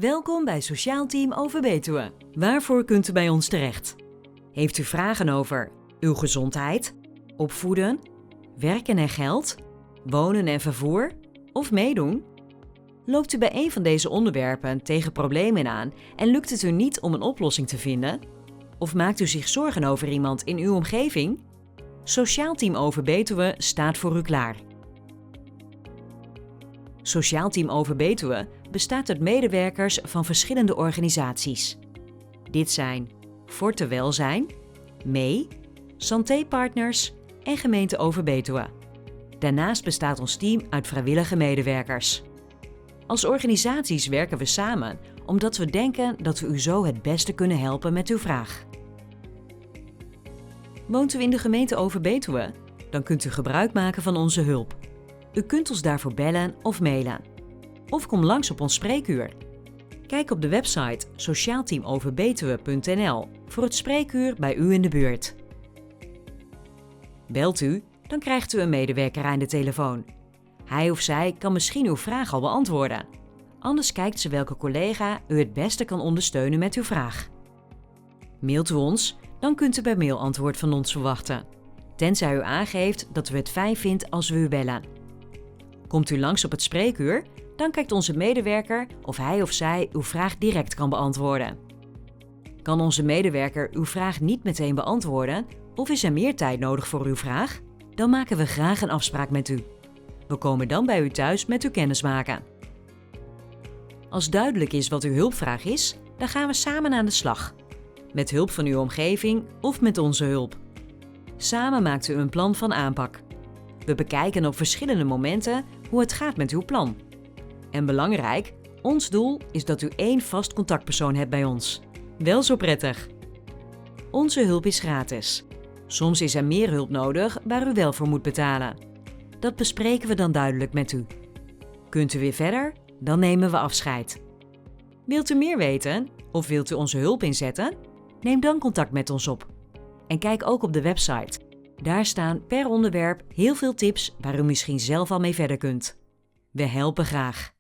Welkom bij Sociaal Team Overbetuwe. Waarvoor kunt u bij ons terecht? Heeft u vragen over uw gezondheid, opvoeden, werken en geld, wonen en vervoer of meedoen? Loopt u bij een van deze onderwerpen tegen problemen aan en lukt het u niet om een oplossing te vinden? Of maakt u zich zorgen over iemand in uw omgeving? Sociaal Team Overbetuwe staat voor u klaar. Sociaal Team Overbetuwe bestaat uit medewerkers van verschillende organisaties. Dit zijn Forte Welzijn, MEE, Santé Partners en Gemeente Overbetuwe. Daarnaast bestaat ons team uit vrijwillige medewerkers. Als organisaties werken we samen omdat we denken dat we u zo het beste kunnen helpen met uw vraag. Woont u in de gemeente Overbetuwe? Dan kunt u gebruik maken van onze hulp. U kunt ons daarvoor bellen of mailen. Of kom langs op ons spreekuur. Kijk op de website sociaalteamoverbetuwe.nl voor het spreekuur bij u in de buurt. Belt u, dan krijgt u een medewerker aan de telefoon. Hij of zij kan misschien uw vraag al beantwoorden. Anders kijkt ze welke collega u het beste kan ondersteunen met uw vraag. Mailt u ons, dan kunt u bij mailantwoord van ons verwachten. Tenzij u aangeeft dat u het fijn vindt als we u bellen. Komt u langs op het spreekuur, dan kijkt onze medewerker of hij of zij uw vraag direct kan beantwoorden. Kan onze medewerker uw vraag niet meteen beantwoorden of is er meer tijd nodig voor uw vraag? Dan maken we graag een afspraak met u. We komen dan bij u thuis met u kennismaken. Als duidelijk is wat uw hulpvraag is, dan gaan we samen aan de slag. Met hulp van uw omgeving of met onze hulp. Samen maakt u een plan van aanpak. We bekijken op verschillende momenten hoe het gaat met uw plan. En belangrijk, ons doel is dat u één vast contactpersoon hebt bij ons. Wel zo prettig. Onze hulp is gratis. Soms is er meer hulp nodig waar u wel voor moet betalen. Dat bespreken we dan duidelijk met u. Kunt u weer verder? Dan nemen we afscheid. Wilt u meer weten of wilt u onze hulp inzetten? Neem dan contact met ons op. En kijk ook op de website. Daar staan per onderwerp heel veel tips waar u misschien zelf al mee verder kunt. We helpen graag.